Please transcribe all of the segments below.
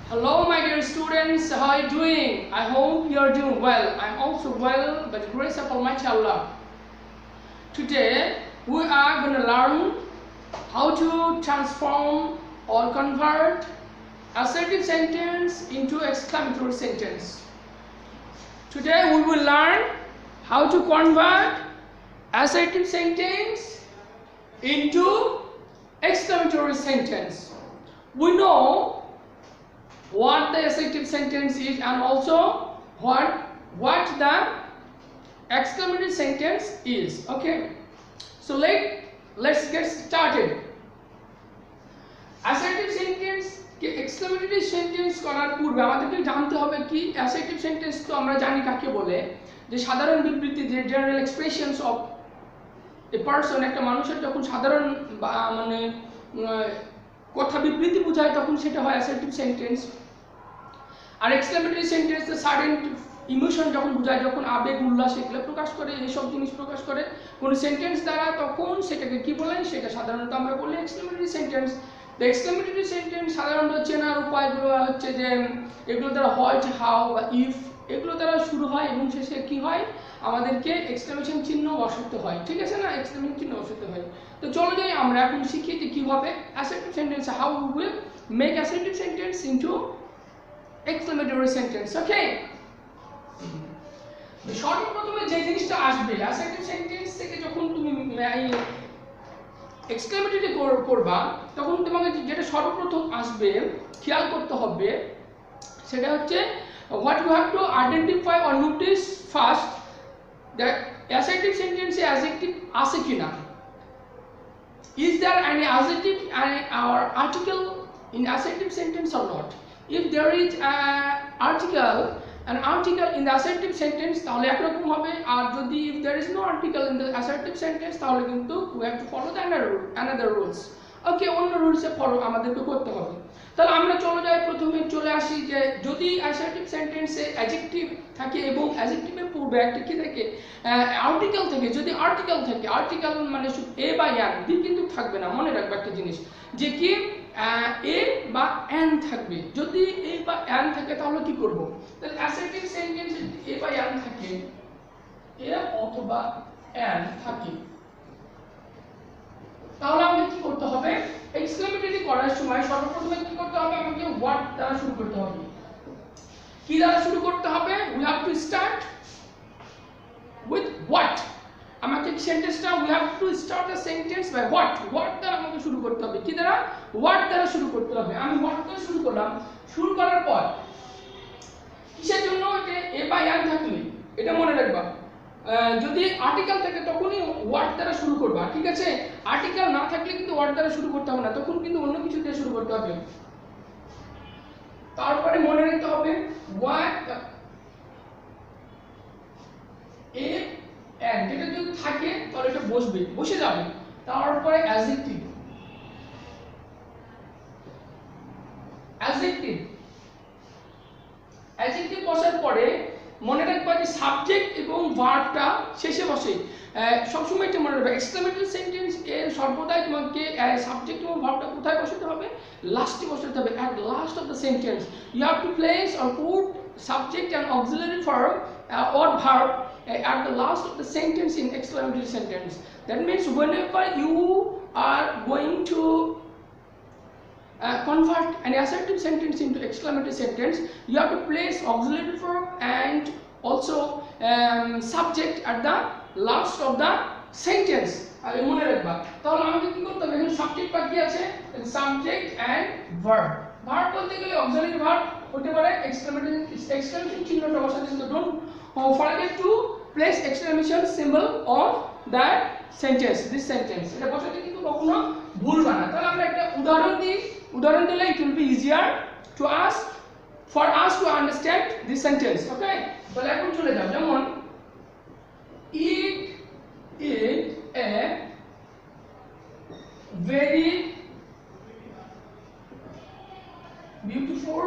Hello my dear students, how are you doing? I hope you are doing well. I'm also well by the grace of Almighty Allah. Today we are going to learn how to transform or convert assertive sentence into exclamatory sentence. Today we will learn how to convert assertive sentence into exclamatory sentence. We know what the assertive sentence is and also what the exclamatory sentence is. Okay, so let's get started. Assertive sentence के exclamatory sentence করার পূর্বে আমাদেরকে জানতে হবে কি assertive sentence তো আমরা জানি কাকে বলে, যে সাধারণ বিবৃতি, যে general expressions of a person, একটা মানুষের যখন সাধারণ মানে কথা বিবৃতি বোঝায় তখন সেটা হয় assertive sentence। R exclamatory sentence the sudden emotion যখন বোঝায়, যখন আবেগ উল্লাস এগুলো প্রকাশ করে, এইসব জিনিস প্রকাশ করে কোন সেন্টেন্স দ্বারা, তখন সেটাকে কি বলেন, সেটা সাধারণত আমরা বলি exclamatory sentence। the exclamatory sentence সাধারণত চেনার উপায়গুলো হচ্ছে যে এগুলো দ্বারা হয় হাউ বা ইফ, এগুলো দ্বারা শুরু হয় এবং শেষে কি হয়, আমাদেরকে এক্সক্লেমেশন চিহ্ন বসাতে হয়। ঠিক আছে না, এক্সক্লেমেশন চিহ্ন বসাতে হয়। তো চলো যাই আমরা এখন শিখি যে কিভাবে assertive sentence, how we will make assertive sentence into exclamatory sentence। ওকে, সর্বপ্রথমে যে জিনিসটা আসবে assertive sentence থেকে যখন তুমি exclamatory করবা, তখন তোমাকে যেটা সর্বপ্রথম আসবে খেয়াল করতে হবে সেটা হচ্ছে what you have to identify or notice first that assertive sentence A adjective আছে কিনা, is there any adjective or article in assertive sentence or not। if there is an article in the assertive sentence তাহলে একরকম হবে, আর যদি if there is no article in the assertive sentence তাহলে কিন্তু we have to follow the another rules। ওকে, অন্য রুলসে follow আমাদেরকে করতে হবে। তাহলে আমরা প্রথমে চলে আসি যে যদি assertive sentence এ adjective থাকে এবং adjective-এর পূর্বে একটা কি থাকে, আর্টিকেল থাকে। যদি আর্টিকেল থাকে, আর্টিকেল মানে শুধু a বা an, b কিন্তু থাকবে না। মনে রাখবে একটা জিনিস যে কি a বা an থাকবে। যদি a বা an থাকে তাহলে কি করব, তাহলে assertive sentence a বা an থাকে, a অথবা an থাকে, তাহলে আমাদের কি করতে হবে, এক্সক্লেমেটরি করার সময় সর্বপ্রথমে কি করতে হবে, আমাকে what দ্বারা শুরু করতে হবে। কি দ্বারা শুরু করতে হবে, we have to start with what। আমাকে সেন্টেন্সটা we have to start the sentence by what দ্বারা আমাকে শুরু করতে হবে। কি দ্বারা, what দ্বারা শুরু করতে হবে। আমি what দিয়ে শুরু করলাম, শুরু করার পর কিসের জন্য, এটা a বা an থাকলে এটা মনে রাখবা, যদি আর্টিকেল থাকে তখনই ওয়ার্ড দ্বারা শুরু করবা। ঠিক আছে, আর্টিকেল না থাকলে কিন্তু ওয়ার্ড দ্বারা শুরু করতে হবে না, তখন কিন্তু অন্য কিছু দিয়ে শুরু করতে হবে। তারপরে মনে রাখতে হবে what a and, যেটা যদি থাকে তাহলে এটা বসে যাবে। তারপরে অ্যাডজেক্টিভ বসার পরে মনে রাখবা যে সাবজেক্ট এবং ভার্বটা শেষে বসে। সবসময় এটা মনে রাখবে, এক্সক্লেমেটরি সেন্টেন্স এর সর্বদাই তোমাকে সাবজেক্ট এবং ভার্বটা কোথায় বসাতে হবে, লাস্টে বসাতে হবে। at the last of the sentence you have to place or put subject and auxiliary verb or verb at the last of the sentence in exclamatory sentence। that means whenever you are going to convert an assertive sentence into exclamatory sentence, you have to place auxiliary verb and also subject at the last of the sentence। আগে মনে রাখবা। তাহলে আমাকে কি করতে হবে, এখানে subject বাকি আছে, সাবজেক্ট এন্ড ভার্ব। ভার্ব বলতে গেলে অক্সিলারি ভার্ব হতে পারে, এক্সক্লেমেশন চিহ্নটা বসাতে কিন্তু don't forget to place exclamation symbol on that sentence, this sentence। এটা বসাতে কিন্তু কখনো ভুলবা না। তাহলে আমরা একটা উদাহরণ দিলে it will be easier to for us to understand this sentence। ওকে, তাহলে এখন চলে যাও, যেমন it is a very beautiful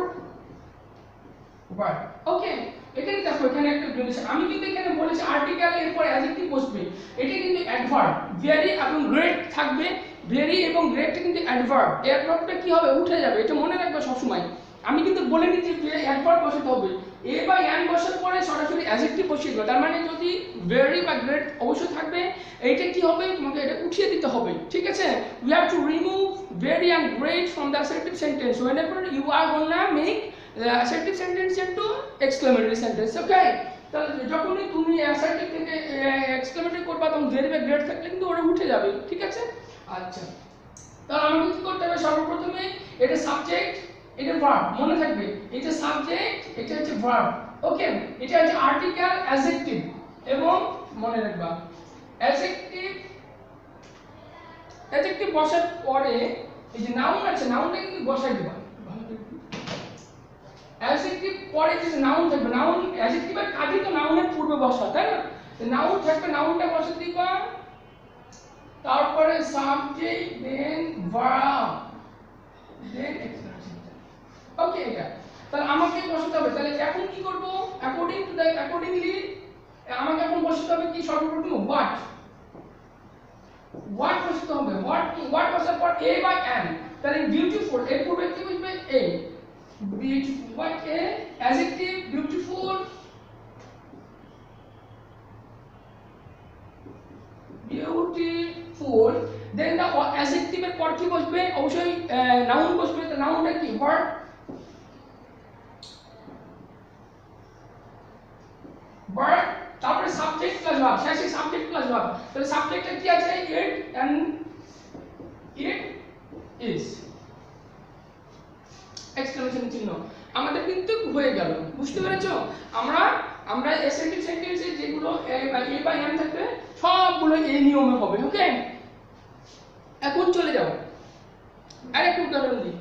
word। ওকে, এখানে দেখো, এখানে একটা বলেছে, আমি কিন্তু এখানে বলেছি আর্টিকেল এরপর অ্যাডজেক্টিভ বসবে, এটা কিন্তু অ্যাডভার্ব। ভেরি এবং গ্রেট থাকবে, ভেরি এবং গ্রেটটা কিন্তু অ্যাডভার্ব। অ্যাডভার্বটা কি হবে, উঠে যাবে, এটা মনে রাখবে সবসময়। আমি কিন্তু বলিনি যে একবার বসাতে হবে, এ বা এন বসার পরে সরাসরি অ্যাডজেক্টিভ বসিয়ে দেবো। তার মানে যদি ভেরি বা গ্রেট অবশ্যই থাকবে, এইটা কি হবে, তোমাকে এটা উঠিয়ে দিতে হবে, ঠিক আছে। We have to remove very and great from the assertive sentence whenever you are gonna make the assertive sentence into exclamatory sentence, okay। তাহলে যখনই তুমি অ্যাসার্টিভ থেকে এক্সক্লেমেটরি করবা তখন ভেরি বা গ্রেট থাকলে কিন্তু ওটা উঠে যাবে, ঠিক আছে। আচ্ছা, তাহলে আমাকে কি করতে হবে, সর্বপ্রথমে এটা সাবজেক্ট, এটা ভার্ব, মনে থাকবে এটা সাবজেক্ট, এটা হচ্ছে ভার্ব, ওকে। এটা হচ্ছে আর্টিকেল, অ্যাডজেক্টিভ, এবং মনে রাখবা অ্যাডজেক্টিভ বসার পরে এই যে নাউন আছে, নাউনটা কিন্তু বসাই দিবা। অ্যাডজেক্টিভ পরে যে নাউন থাকবে, নাউন অ্যাডজেক্টিভের কাজই তো নাউনের পূর্বে বসা, তাই না। নাউন থাকবে, নাউনটা বসে দিবা, তারপরে সাবজেক্ট, দেন ভার্ব, দেন এক্সপ্রেশন, ওকে। এটা তাহলে আমাকে বসাতে হবে। তাহলে এখন কি করব, অ্যাকর্ডিংলি আমাকে এখন বসাতে হবে কি, সর্বপ্রথম হোয়াট বসাতে হবে। হোয়াট বসার পর এ বা এন, তাহলে বিউটিফুল এর পূর্বে কি বসবে, a, beautiful, what a, adjective beautiful, beautiful, then the adjective এর পর কি বসবে, অবশ্যই নাউন বসবে। তো নাউনটা কি, হোয়াট, ভার্ব, তারপরে সাবজেক্ট প্লাস ভার্ব, শেষে সাবজেক্ট প্লাস ভার্ব। তাহলে সাবজেক্টে কি আছে, it and it is, exclamation চিহ্ন। আমাদের কিন্তু হয়ে গেল, বুঝতে পেরেছো। আমরা অ্যাসার্টিভ সেন্টেন্সে যেগুলো এ বা এন থাকবে সবগুলো এই নিয়মে হবে, ওকে। এখন চলে যাও আরেকটু উদাহরণ দিই।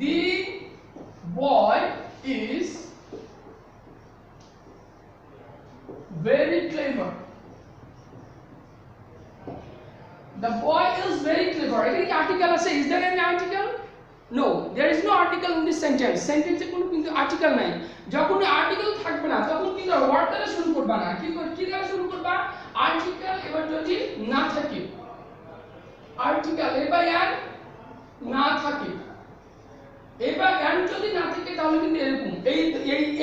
The boy is very clever. The boy is very clever. এখানে কি আর্টিকেল আছে? Is there any article? No, there is no article in this sentence. Sentence এ কোনো কিন্তু আর্টিকেল নাই। যখন আর্টিকেল থাকবে না তখন কিন্তু ওয়ার্ড দ্বারা শুরু করবা না। কি দ্বারা শুরু করবা? আর্টিকেল এবার যদি না থাকে, আর্টিকেল এবার এন না থাকে, এবার এন যদি না থাকে তাহলে কিন্তু এরকম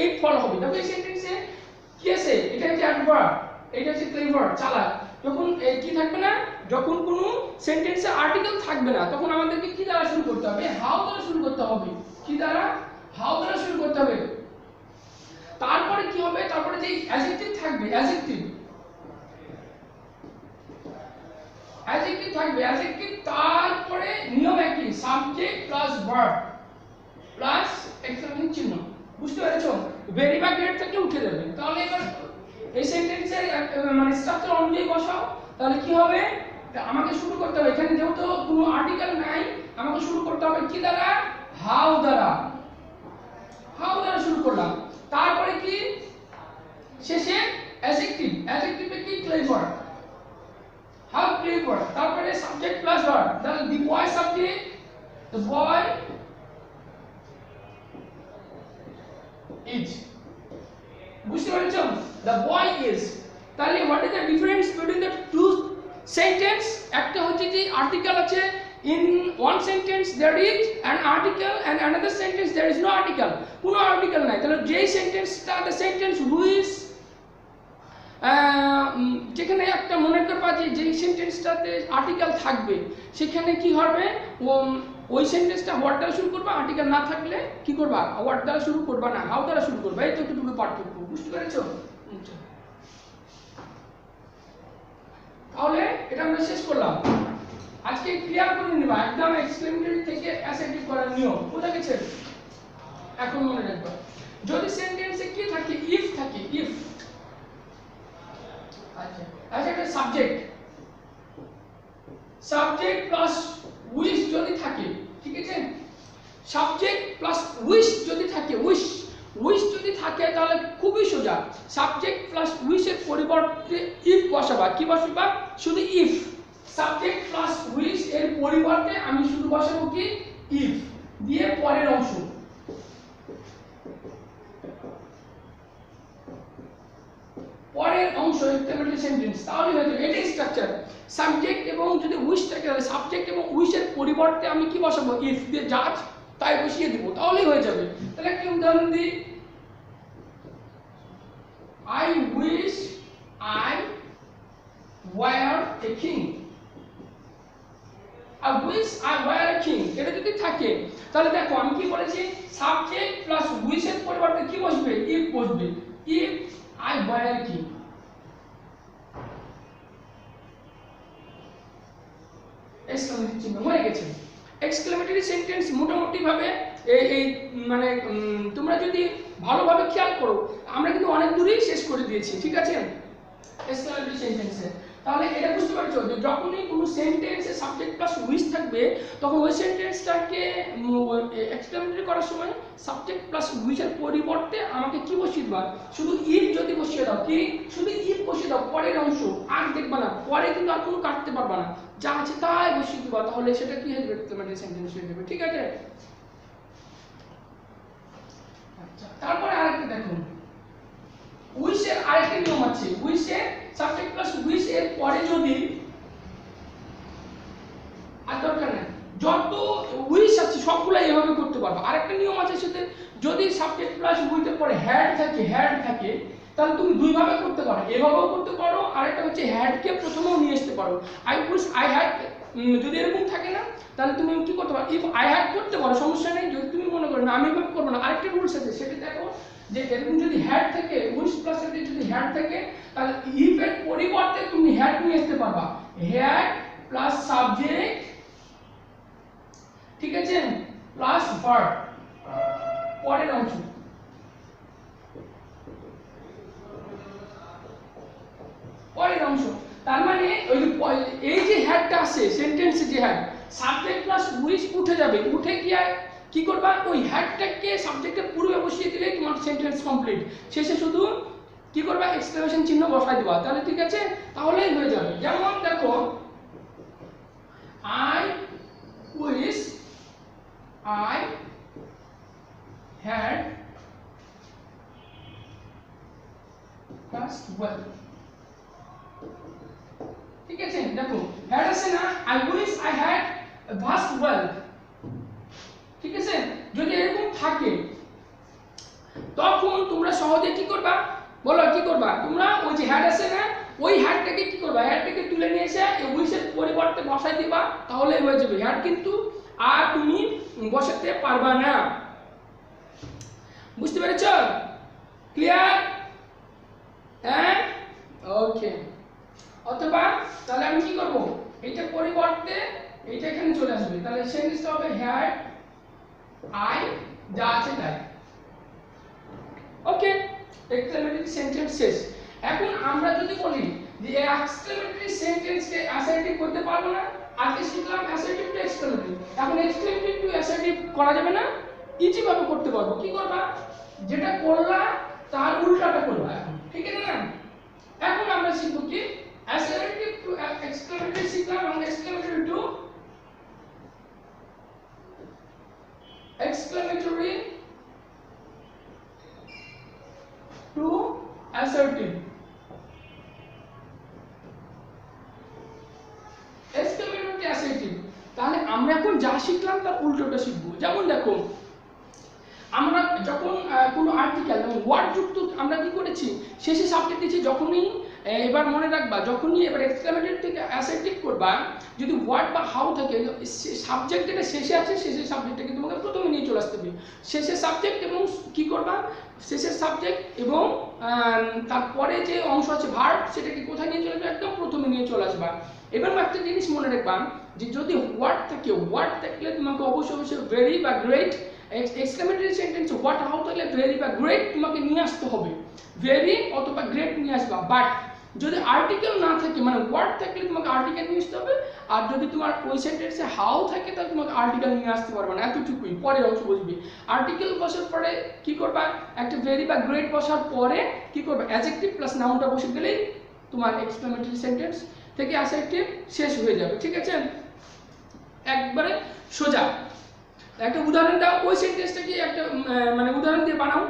এই ফল হবে। দেখো এই সেন্টেন্সে কি আছে, এটা হচ্ছে অ্যাডভার্ব, এটা হচ্ছে ক্লেভার, চালাক। যখন কি থাকবে না, যখন কোনো সেন্টেন্সে আর্টিকেল থাকবে না তখন আমাদেরকে কি দ্বারা শুরু করতে হবে, হাউ দ্বারা শুরু করতে হবে। কি দ্বারা? হাউ দ্বারা শুরু করতে হবে। তারপরে কি হবে, তারপরে যে অ্যাডজেক্টিভ থাকবে, অ্যাডজেক্টিভ থাকবে, অ্যাডজেক্টিভ তারপরে নিয়ম একই, subject plus verb plus exclamation চিহ্ন। বুঝতে পেরেছো? ভেরি বা গ্রেট থেকে উঠে যাবে। তাহলে এবার এই সেন্টেন্সের মানে স্ট্রাকচার অনুযায়ী বসাও, তাহলে কি হবে, আমাকে শুরু করতে হবে, এখানে যেহেতু কোনো আর্টিকেল নাই আমাকে শুরু করতে হবে কি দ্বারা, হাউ দ্বারা। হাউ দ্বারা শুরু করলাম, তারপরে কি শেষে অ্যাডজেক্টিভ, অ্যাডজেক্টিভে কি, ক্লেভার, হাউ ক্লেভার, তারপরে সাবজেক্ট প্লাস ভার্ব। তাহলে দি বয় সাবজেক্ট, দ্য বয় is, বুঝতে পেরেছো? the boy is। তাহলে what is the difference between the two sentence? একটা হচ্ছে যে আর্টিকেল আছে, in one sentence there is an article and another sentence there is no article, কোনো article নাই। তাহলে যেই সেন্টেন্সটা, the sentence which যেখানে একটা মনে করবা যে যেই সেন্টেন্সটাতে আর্টিকেল থাকবে সেখানে কি হবে, ওই সেন্টেন্সটা হোয়াট দ্বারা শুরু করবা, আর্টিকেল না থাকলে কি করবা, হোয়াট দ্বারা শুরু করবা না, হাউ দ্বারা শুরু করবা। এই তো একটু পার্থক্য, বুঝতে পেরেছো? তাহলে এটা আমরা শেষ করলাম। আজকে ক্লিয়ার করে নিবা একদম এক্সক্লেমেটরি থেকে অ্যাসার্টিভ করার নিয়ম বুঝা গেছে। এখন মনে রাখবা, যদি সেন্টেন্সে কি থাকে, ইফ থাকে, ইফ, আচ্ছা এটা সাবজেক্ট প্লাস উইশ যদি থাকে, ঠিক আছে, সাবজেক্ট প্লাস উইশ যদি থাকে, উইশ যদি থাকে তাহলে খুবই সোজা, সাবজেক্ট প্লাস উইশের পরিবর্তে ইফ বসাবা। কি বসাবা? শুধু ইফ। সাবজেক্ট প্লাস উইশ এর পরিবর্তে আমি শুধু বসাবো কি, ইফ দিয়ে পরের অংশ, পরের অংশ এক্সক্লেমেটরি সেন্টেন্স, তাহলে হয়ে যাবে। এটাই স্ট্রাকচার। সাবজেক্ট এবং যদি উইশ থাকে তাহলে সাবজেক্ট এবং উইশের পরিবর্তে আমি কি বসাবো, ইফ দিয়ে জাজ তাই বসিয়ে দিব, তাহলেই হয়ে যাবে। তাহলে একটা উদাহরণ দিই, I wish I were a king. I wish I were a king, এটা যদি থাকে তাহলে দেখো আমি কি বলেছি, সাবজেক্ট প্লাস উইশ এর পরিবর্তে কি বসবে, ইফ বসবে। If I were a king, exclamatory চিহ্ন হয়ে গেছে। এক্সক্লেমেটরি সেন্টেন্স মোটামুটি ভাবে এই মানে তোমরা যদি ভালোভাবে খেয়াল করো আমরা কিন্তু অনেক দূরেই শেষ করে দিয়েছি, ঠিক আছে এক্সক্লেমেটরি সেন্টেন্সে। তাহলে এটা বুঝতে পারছো যে যখনই কোনো সেন্টেন্সে সাবজেক্ট প্লাস উইশ থাকবে তখন ওই সেন্টেন্সটাকে এক্সক্লেমেটরি করার সময় সাবজেক্ট প্লাস উইশের পরিবর্তে আমাকে কি বসিয়ে দেবা, শুধু ইফ যদি বসিয়ে দাও, কি শুধু ইফ বসিয়ে দাও পরের অংশ, আর দেখবা না পরে কিন্তু আর কোনো কাটতে পারবা না, যা আছে তাই বসিয়ে দিবা, তাহলে সেটা কি হয়ে যাবে, এক্সক্লেমেটরি সেন্টেন্স হয়ে যাবে, ঠিক আছে। আচ্ছা তারপরে আরেকটা দেখো, উইশের আরেকটা নিয়ম আছে, উইশের সাবজেক্ট প্লাস উইশ এর পরে যদি আর দরকার নেই, যত উইশ আছে সবগুলো এইভাবে করতে পারবে। আরেকটা নিয়ম আছে সেটা, যদি সাবজেক্ট প্লাস উইশ এর পরে হ্যাড থাকে তাহলে তুমি দুই ভাবে করতে পারো, এভাবেও করতে পারো, আরেকটা হচ্ছে হ্যাড কে প্রথমেও নিয়ে আসতে পারো। আই উইশ আই হ্যাড যদি এরকম থাকে না তাহলে তুমি কি করতে পারো, ইফ আই হ্যাড করতে পারো, সমস্যা নেই। যদি তুমি মনে করো না আমি এভাবে করবো না, আরেকটা রুলস আছে সেটা দেখো, যে এরকম যদি হ্যাড থাকে উইশ প্লাস এর যদি হ্যাড থাকে তাহলে ইফ এর পরিবর্তে তুমি হ্যাড নিয়ে আসতে পারবা, হ্যাড প্লাস সাবজেক্ট, ঠিক আছে, প্লাস ভার্ব পরের অংশ, পরের অংশ। তার মানে ওই যে এই যে হ্যাডটা আছে সেন্টেন্সে, যে হ্যাড সাবজেক্ট প্লাস উইশ উঠে যাবে, উঠে গিয়ে কি করবা, ওই হ্যাডটাকে সাবজেক্টের পূর্বে বসিয়ে দিলে তোমার সেন্টেন্স কমপ্লিট, শেষে শুধু কি করবা, এক্সক্লেমেশন চিহ্ন বসাই দিবা, তাহলে ঠিক আছে, তাহলেই হয়ে যাবে। যেমন দেখো, I wish I had passed well, ঠিক আছে। দেখো had আছে না, I wish I had passed well, ঠিক আছে। যদি এরকম থাকে তখন তোমরা সহজে কি করবা, বলো কি করবা, তোমরা ওই যে had আছে না, ওই হ্যাডটাকে কি করবা, হ্যাডটাকে তুলে নিয়ে এসে এই উইশের পরিবর্তে বসাই দিবা, তাহলে হয়ে যাবে। হ্যাড কিন্তু আর তুমি বসাতে পারবা না, বুঝতে পেরেছ, ক্লিয়ার, হ্যাঁ ওকে। অথবা তাহলে আমি কি করব, এইটা পরিবর্তে এইটা এখানে চলে আসবে, তাহলে সেন্টেন্সটা হবে হ্যাড আই যা আছে তাই, ওকে। এক্সক্লেমেটরি সেন্টেন্স শেষ। এখন আমরা যদি বলি যে এক্সক্লেমেটরি সেন্টেন্সকে অ্যাসার্টিভ করতে পারবো না, আজকে শিখলাম অ্যাসার্টিভ টু এক্সক্লেমেটরি, এখন এক্সক্লেমেটরি টু অ্যাসার্টিভ করা যাবে না, ইজি ভাবে করতে পারবো। কি করবা, যেটা করলা তার উল্টাটা করবা এখন, ঠিক আছে না। এখন আমরা শিখব কি, অ্যাসার্টিভ টু এক্সক্লেমেটরি শিখলাম, এবং এক্সক্লেমেটরি টু অ্যাসার্টিভ। তাহলে আমরা এখন যা শিখলাম তার উল্টোটা শিখবো। যেমন দেখো, আমরা যখন কোনো আর্টিকেল এবং ওয়ার্ড যুক্ত আমরা কি করেছি, শেষে সাবজেক্ট দিয়েছি, যখনই এবার মনে রাখবা, যখনই এবার এক্সক্লেমেটরি থেকে অ্যাসার্টিভ করবা, যদি ওয়ার্ড বা হাউ থাকে, সাবজেক্ট যেটা শেষে আছে শেষের সাবজেক্টটাকে তোমাকে প্রথমে নিয়ে চলে আসতে হবে, শেষের সাবজেক্ট এবং কি করবা, শেষের সাবজেক্ট এবং তারপরে যে অংশ আছে ভার্ব, সেটাকে কোথায় নিয়ে চলে আসবে, একদম প্রথমে নিয়ে চলে আসবা। এবার একটা জিনিস মনে রাখবা, যে যদি ওয়ার্ড থাকে, ওয়ার্ড থাকলে তোমাকে অবশ্যই ভেরি বা great, exclamatory sentence what how থাকলে ভেরি বা গ্রেট তোমাকে নিয়ে আসতে হবে, ভেরি অথবা গ্রেট নিয়ে আসবা। বাট যদি আর্টিকেল না থাকে, মানে ওয়ার্ড থাকলে তোমাকে আর্টিকেল নিয়ে আসতে হবে, আর যদি তোমার ওই সেন্টেন্সে হাউ থাকে তাহলে তোমাকে আর্টিকেল নিয়ে আসতে পারবে না, এতটুকুই। পরের অংশ বুঝবি, আর্টিকেল বসার পরে কি করবা, একটা ভেরি বা গ্রেট বসার পরে কি করবে, অ্যাডজেক্টিভ প্লাস নাউনটা বসে গেলেই তোমার এক্সক্লেমেটরি সেন্টেন্স থেকে অ্যাডজেক্টিভ শেষ হয়ে যাবে, ঠিক আছে, একবারে সোজা। একটা উদাহরণ দাও, ওই সেন্টেন্সটাকে একটা মানে উদাহরণ দিয়ে বানাও,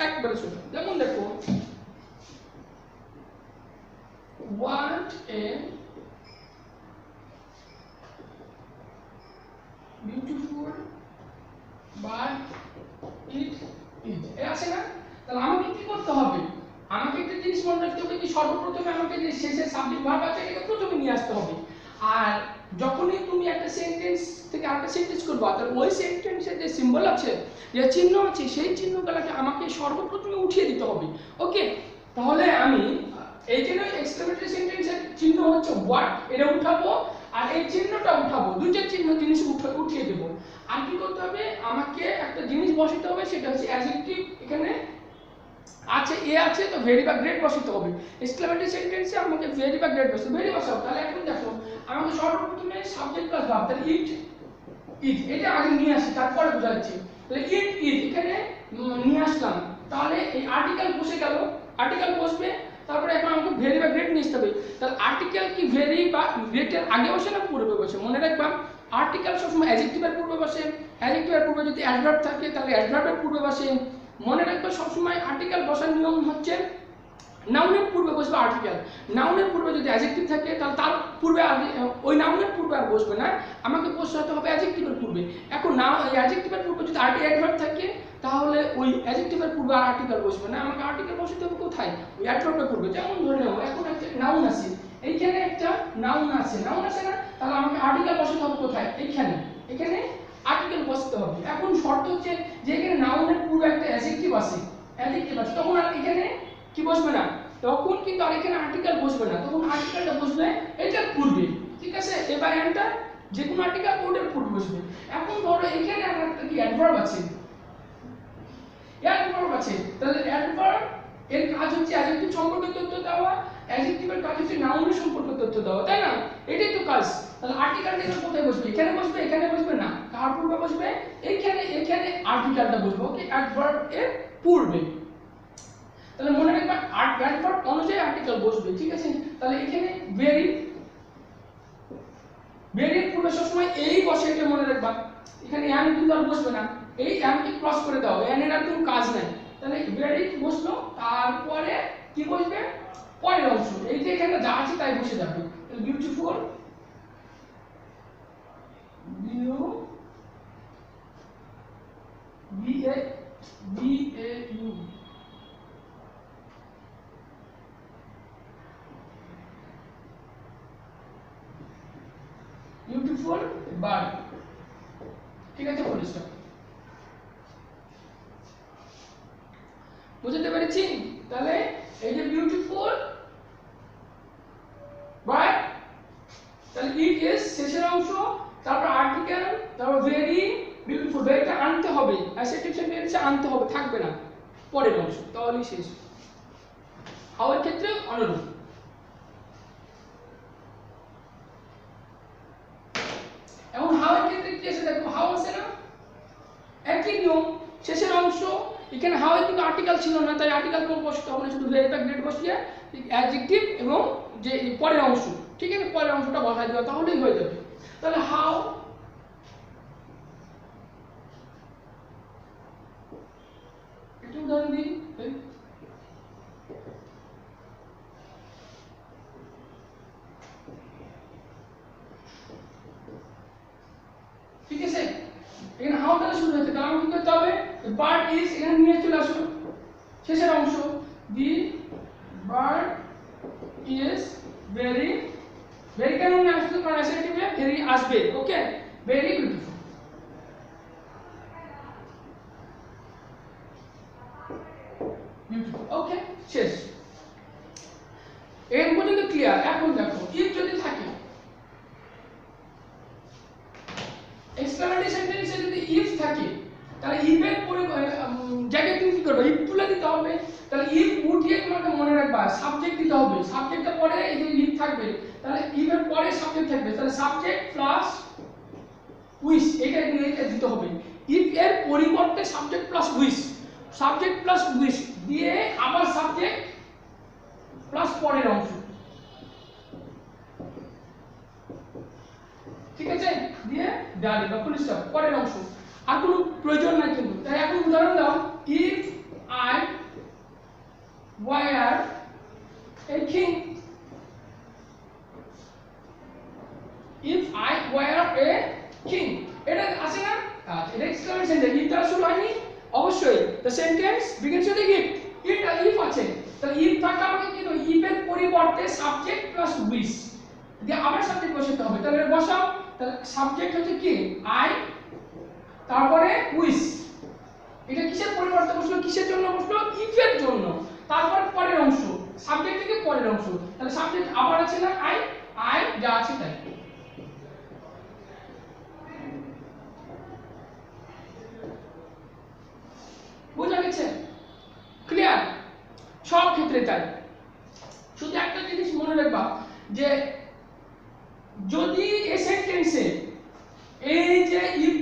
একবারে সোজা। যেমন দেখো, want a beautiful but it is এ আছে না? তাহলে আমাকে কি করতে হবে? আমাকে একটা জিনিস মনে রাখতে হবে কি সর্বপ্রথমে আমাকে যে শেষে সাবজেক্ট ভার্ব আছে এটাকে প্রথমে নিয়ে আসতে হবে। আর যখনই তুমি একটা সেন্টেন্স থেকে আরেকটা সেন্টেন্স করবে তাহলে ওই সেন্টেন্সের যে সিম্বল আছে যে চিহ্ন আছে সেই চিহ্নগুলোকে আমাকে সর্বপ্রথমে উঠিয়ে দিতে হবে। ওকে, তাহলে আমি এইখানে এক্সক্লেমেটরি সেন্টেন্সের চিহ্ন হচ্ছে হোয়াট, এটা উঠাবো আর এই চিহ্নটা উঠাবো, দুইটা চিহ্ন জিনিস উঠিয়ে দেব। আর কি করতে হবে? আমাকে একটা জিনিস বসাতে হবে, সেটা হচ্ছে অ্যাডজেক্টিভ। এখানে আছে এ আছে তো ভেরি বা গ্রেট বসাতে হবে। এক্সক্লেমেটরি সেন্টেন্সে আমাকে ভেরি বা গ্রেট বসাতে, ভেরি বসাও। তাহলে এখন দেখো আমাকে সর্বপ্রথমে সাবজেক্ট প্লাস ভার্ব, তাহলে ইট ইট এটা আগে নিয়ে আসি তারপরে বোঝাচ্ছি। তাহলে ইট ইট এখানে নিয়ে আসলাম, তাহলে এই আর্টিকেল বসে গেল, আর্টিকেল বসবে, তারপরে এখন আমাকে ভেরি বা গ্রেট নিয়ে আসতে হবে। তাহলে আর্টিকেল কি ভেরি বা গ্রেটের আগে বসে না পূর্বে বসে? মনে রাখবা আর্টিকেল সবসময় অ্যাডজেক্টিভের পূর্বে বসে, অ্যাডজেক্টিভের পূর্বে যদি অ্যাডভার্ব থাকে তাহলে অ্যাডভার্বের পূর্বে বসে। মনে রাখবা সবসময় আর্টিকেল বসার নিয়ম হচ্ছে নাউনের পূর্বে বসবে আর্টিকেল, নাউনের পূর্বে যদি অ্যাডজেক্টিভ থাকে তাহলে তার পূর্বে ওই নাউনের পূর্বে আর বসবে না, আমাকে বসাতে হবে অ্যাডজেক্টিভের পূর্বে। এখন নাউন অ্যাডজেক্টিভের পূর্বে যদি অ্যাডভার্ব থাকে তাহলে ওই অ্যাডজেক্টিভের পূর্বে আর আর্টিকেল বসবে না, আমাকে আর্টিকেল বসাতে হবে কোথায়? ওই অ্যাডভার্বের পূর্বে। যেমন ধরে নাও এখন একটা নাউন আছে, এইখানে একটা নাউন আছে, নাউন আছে না? তাহলে আমাকে আর্টিকেল বসাতে হবে কোথায়? এইখানে, এখানে আর্টিকেল বসাতে হবে। এখন শর্ত হচ্ছে যে এখানে নাউনের পূর্বে একটা অ্যাডজেক্টিভ আছে, অ্যাডজেক্টিভ আছে, তখন আর এখানে কি বসবে না, তখন কিন্তু আর এখানে আর্টিকেল বসবে না, তখন আর্টিকেলটা বসবে এটার পূর্বে। ঠিক আছে, এবার এন্টার যে কোনো আর্টিকেল ওটার পূর্বে বসবে। এখন ধরো এখানে আমার একটা কি অ্যাডভার্ব আছে, অ্যাডভার্ব আছে, তাহলে অ্যাডভার্ব এর কাজ হচ্ছে অ্যাডজেক্টিভ সম্পর্কে তথ্য দেওয়া, অ্যাডজেক্টিভের কাজ হচ্ছে নাউনের সম্পর্কে তথ্য দেওয়া, তাই না? এটাই তো কাজ। তাহলে আর্টিকেলটা কোথায় বসবে? এখানে বসবে, এখানে বসবে না, কার পূর্বে বসবে? এইখানে, এখানে আর্টিকেলটা বসবে। ওকে, অ্যাডভার্ব এর পূর্বে। তাহলে মনে রাখবা অ্যাডভার্ব অনুযায়ী আর্টিকেল বসবে। ঠিক আছে, তাহলে এখানে ভেরি, ভেরির পূর্বে সবসময় এই বসে, এটা মনে রাখবা। এখানে এন কিন্তু আর বসবে না, এই এন কে ক্রস করে দাও, এন এর আর কোনো কাজ নাই। তাহলে ভেরি বসলো, তারপরে কি বসবে? পরের অংশ, এই যে এখানে যা আছে তাই বসে যাবে। Beautiful, beau B A U, beautiful bird. ঠিক আছে, পরিষ্কার বুঝতে পেরেছি? তাহলে এই যে বিউটিফুল বার্ড, তাহলে ইট ইজ শেষের অংশ, তারপর আর্টিকেল, তারপর ভেরি, বিউটিফুল। ভেরিটা আনতে হবে, অ্যাডজেক্টিভ সেন্টেন্সে আনতে হবে, থাকবে না পরের অংশ, তাহলেই শেষ। হাউ এর ক্ষেত্রে অনুরূপ। এখন হাউ এর ক্ষেত্রে কি আছে দেখো, হাউ আছে না, একই নিয়ম, শেষের অংশ। এখানে হাউ এর কিন্তু আর্টিকেল ছিল না, তাই আর্টিকেল কোনো বসাতে হবে না, শুধু ভেরি বা গ্রেট বসিয়ে অ্যাডজেক্টিভ এবং যে পরের অংশ, ঠিক আছে, পরের অংশটা বসাই দেওয়া, তাহলেই হয়ে যাবে। তাহলে হাউ, একটু উদাহরণ দিই। ঠিক আছে, এখানে হাউ দ্বারা শুরু হয়েছে, তাহলে কি করতে হবে? বার্ড ইজ এখানে নিয়ে চলে আসো শেষের অংশ, the bird is very, very কেন নিয়ে আসতে কারণ অ্যাসেটিভে ভেরি আসবে। ওকে, ভেরি বিউটিফুল। ওকে, শেষ। এর পর্যন্ত ক্লিয়ার? এখন দেখো ইফ যদি থাকে, এক্সক্লেমেটরি সেন্টেন্সে যদি ইফ থাকে তাহলে ইফের পরে জায়গায় তুমি কি করবে? ইফ তুলে দিতে হবে। তাহলে ইফ উঠিয়ে তোমাকে মনে রাখবা সাবজেক্ট দিতে হবে, সাবজেক্টের পরে এই যে ইফ থাকবে, তাহলে ইফের পরে সাবজেক্ট থাকবে, তাহলে সাবজেক্ট প্লাস উইশ, এটা দিতে হবে। ইফ এর পরিবর্তে subject plus wish, subject plus wish দিয়ে আবার সাবজেক্ট প্লাস পরের অংশ। ঠিক আছে, দিয়ে ডালি বা ফুল স্টপ, পরের অংশ, আর কোনো প্রয়োজন নাই কিন্তু। তাই এখন উদাহরণ দাও, if I were a king, exclamatory sentence if দ্বারা শুরু হয়নি অবশ্যই the sentence begins with if if আছে তাহলে ইফ থাকলে আমাকে কি করতে ইফ এর পরিবর্তে সাবজেক্ট প্লাস উইস দিয়ে আবার সাবজেক্ট বসাতে হবে তাহলে বসাও তাহলে সাবজেক্ট হচ্ছে কি আই তারপরে উইস এটা কিসের পরিবর্তে বসলো কিসের জন্য বসলো ইফ এর জন্য তারপর পরের অংশ সাবজেক্ট থেকে পরের অংশ তাহলে সাবজেক্ট আবার আছে না আই যা আছে তাই বুঝা গেছে ক্লিয়ার সব ক্ষেত্রে তাই শুধু একটা জিনিস মনে রাখবা যে যদি এই সেন্টেন্সে এই যে ইফ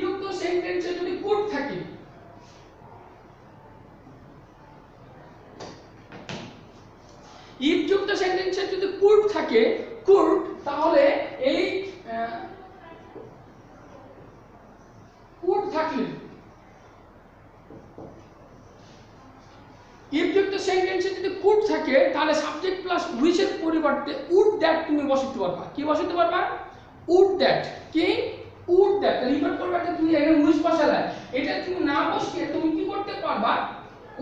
যুক্ত সেন্টেন্সে যদি কুড থাকে ইফ যুক্ত সেন্টেন্সে যদি কুড থাকে কুড তাহলে এই কুড থাকলে ইফ যুক্ত সেন্টেন্সে যদি কুড থাকে তাহলে সাবজেক্ট প্লাস উইচ এর পরিবর্তে উড দ্যাট তুমি বসাতে পারবা কি বসাতে পারবা উড দ্যাট কি উড দ্যাট রিভার পরিবর্তে তুমি এখানে উইচ বসালে এটা তুমি না বসিয়ে তুমি কি করতে পারবা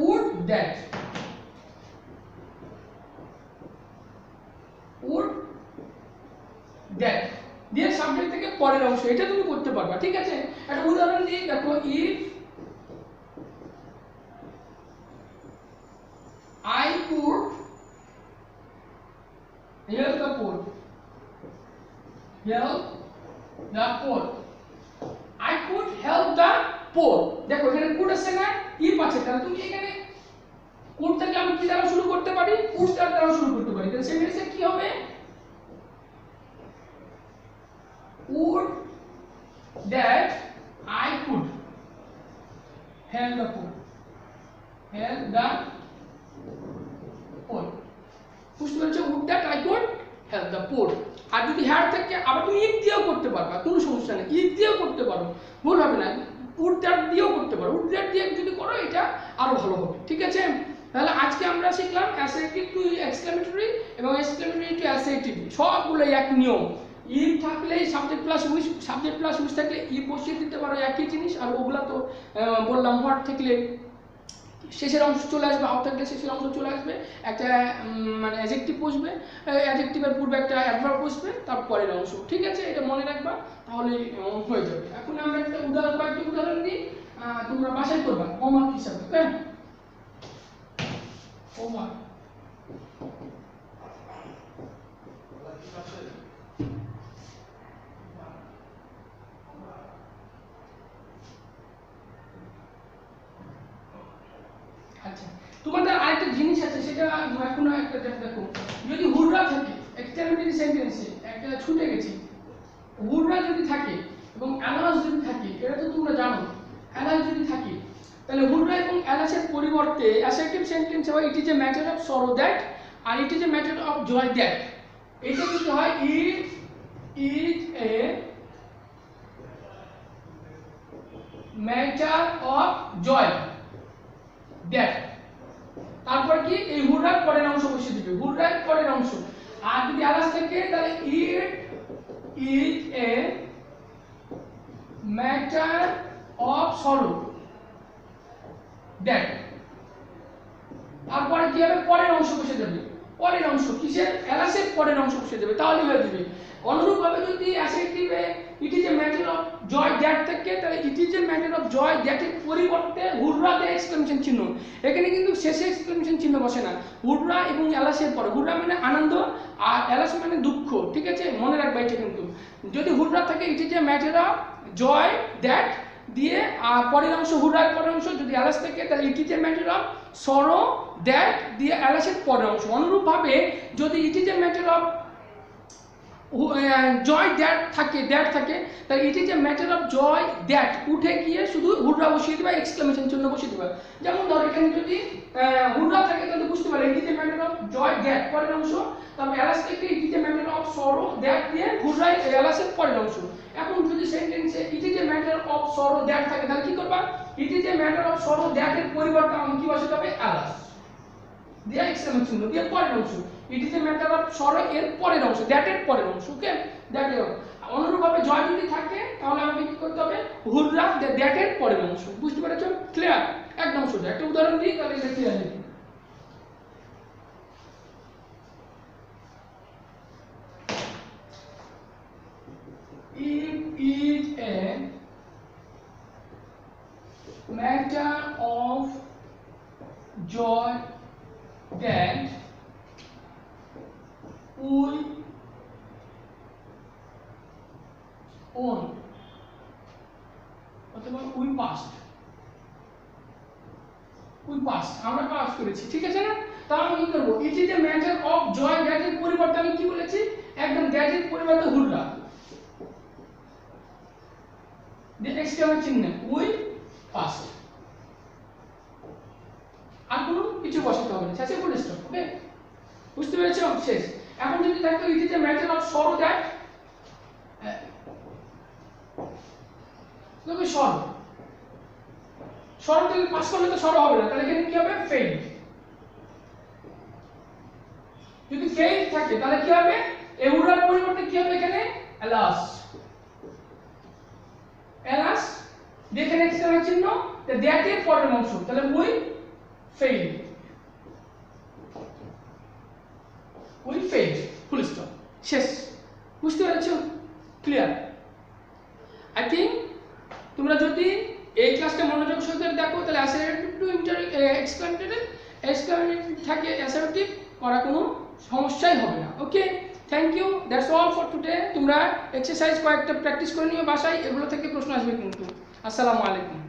উড দ্যাট দিয়ে সাবজেক্ট থেকে পরের অংশ এটা তুমি করতে পারবা ঠিক আছে একটা উদাহরণ দিই দেখো if I could help the poor I could help the poor দেখো এখানে could আছে না if আছে তাহলে তুমি এখানে could থেকে আমি কি দ্বারা শুরু করতে পারি could দ্বারা শুরু করতে পারি তাহলে সেন্টেন্সে কি হবে would that I could help the poor বুঝতে পেরেছো would that I could help the poor আর যদি হ্যাড থাকে আবার তুমি ইফ দিয়েও করতে পারবা কোনো সমস্যা নেই ইফ দিয়েও করতে পারো ভুল হবে না would that দিয়েও করতে পারো would that দিয়ে যদি করো এটা আরো ভালো হবে ঠিক আছে তাহলে আজকে আমরা শিখলাম অ্যাসার্টিভ টু এক্সক্লেমেটরি এবং এক্সক্লেমেটরি টু অ্যাসার্টিভ সবগুলো এক নিয়ম ইফ থাকলে সাবজেক্ট প্লাস উইচ থাকলে ইফ বসিয়ে দিতে পারো একই জিনিস আর ওগুলা তো বললাম হোয়াট থাকলে শেষের অংশ চলে আসবে আউট থাকলে শেষের অংশ চলে আসবে একটা মানে অ্যাডজেক্টিভ বসবে অ্যাডজেক্টিভের পূর্বে একটা অ্যাডভার্ব বসবে তারপরের অংশ ঠিক আছে এটা মনে রাখবা তাহলে হয়ে যাবে এখন আমরা একটা কয়েকটি উদাহরণ দিই তোমরা বাসায় করবা হোমওয়ার্ক হিসাবে হ্যাঁ হোমওয়ার্ক আচ্ছা তোমাদের আরেকটা জিনিস আছে সেটা এখন একটা দেখো যদি হুররা থাকে এক্সক্লেমেটরি সেন্টেন্সে একটা ছুটে গেছে হুররা যদি থাকে এবং অ্যালাস যদি থাকে এটা তো তোমরা জানো অ্যালাস যদি থাকে তাহলে হুররা এবং অ্যালাসের পরিবর্তে অ্যাসার্টিভ সেন্টেন্স হয় it is a matter of sorrow that আর it is a matter of joy that এটা যদি হয় it is a matter of joy that তারপর কি এই হুররার পরের অংশ বসিয়ে দিবে হুররার পরের অংশ আর যদি আলাস থাকে তাহলে it is a matter of sorrow that তারপরে কি হবে পরের অংশ বসে দেবে পরের অংশ কিসের অ্যালাসের পরের অংশ বসে দেবে তাহলে হয়ে যাবে অনুরূপভাবে যদি অ্যাসার্টিভে it is a matter of joy that থাকে তাহলে it is a matter of joy দ্যাটের পরিবর্তে হুররাতে এক্সক্লেমেশন চিহ্ন এখানে কিন্তু শেষে এক্সক্লেমেশন চিহ্ন বসে না হুররা এবং অ্যালাসের পরে হুররা মানে আনন্দ আর অ্যালাস মানে দুঃখ ঠিক আছে মনে রাখবে এটা কিন্তু যদি হুররা থাকে it is a matter of joy that দিয়ে পরের অংশ হুররার পরের অংশ যদি অ্যালাস থাকে তাহলে it is a matter of sorrow that দিয়ে অ্যালাসের পরের অংশ অনুরূপভাবে যদি it is a matter of joy that থাকে তাহলে it is a matter of joy that উঠে গিয়ে শুধু হুররা বসিয়ে দেবে এক্সক্লেমেশন চিহ্ন বসিয়ে দেবে যেমন ধর এখানে যদি হুররা থাকে তাহলে বুঝতে পারবে it is a matter of joy that পরের অংশ তারপর অ্যালাস থেকে it is a matter of sorrow that দিয়ে হুররাই অ্যালাসের পরের অংশ এখন যদি সেন্টেন্সে it is a matter of sorrow that থাকে তাহলে কি করবা it is a matter of sorrow that এর পরিবর্তে আমি কি বসাতে হবে অ্যালাস দিয়ে এক্সক্লেমেশন চিহ্ন দিয়ে পরের অংশ ইট ইজ এ ম্যাটার অফ সরো এর পরের অংশ দ্যাট এর পরের অংশ ওকে দ্যাট এর অনুরূপভাবে জয় যদি থাকে তাহলে আমাকে কি করতে হবে হুররা দ্যাট এর পরের অংশ। বুঝতে পেরেছো? ক্লিয়ার? একদম সোজা। একটা উদাহরণ দিই তাহলে এটা ক্লিয়ার হবে। It is a matter of joy that we own অথবা we passed আমরা পাস করেছি, ঠিক আছে না? তাহলে আমি কি করব? It is a matter of joy that এর পরিবর্তে আমি কি বলেছি? একদম দ্যাট এর পরিবর্তে হুররা দিয়ে এক্সক্লেমেশন চিহ্ন উই পাস্ট, আর কোনো কিছু বসাতে হবে না, শেষে ফুল স্টপ। ওকে, বুঝতে পেরেছো? শেষ। এখন যদি দেখো ইট is a matter of sorrow that তবে সরো থেকে পাস করলে তো সরো হবে না, তাহলে এখানে কি হবে? ফেইল। যদি ফেইল থাকে তাহলে কি হবে? এউরার পরিবর্তে কি হবে এখানে? এলাস। দেখেন এক্সক্লেমেশন চিহ্ন, দ্যাট এর পরের অংশ, তাহলে উই ফেইল। Full stop. শেষ। বুঝতে পেরেছো? ক্লিয়ার? আই থিংক তোমরা যদি এই ক্লাসটা মনোযোগ সহকারে দেখো তাহলে অ্যাসাইনমেন্ট টু এক্সক্লেমেটিভ থাকে, অ্যাসাইনমেন্ট করা কোনো সমস্যাই হবে না। Okay, thank you, that's all for today. তোমরা এক্সারসাইজ কয়েকটা প্র্যাকটিস করে নিও বাসায়, এগুলো থেকে প্রশ্ন আসবে কিন্তু। আসসালামু আলাইকুম।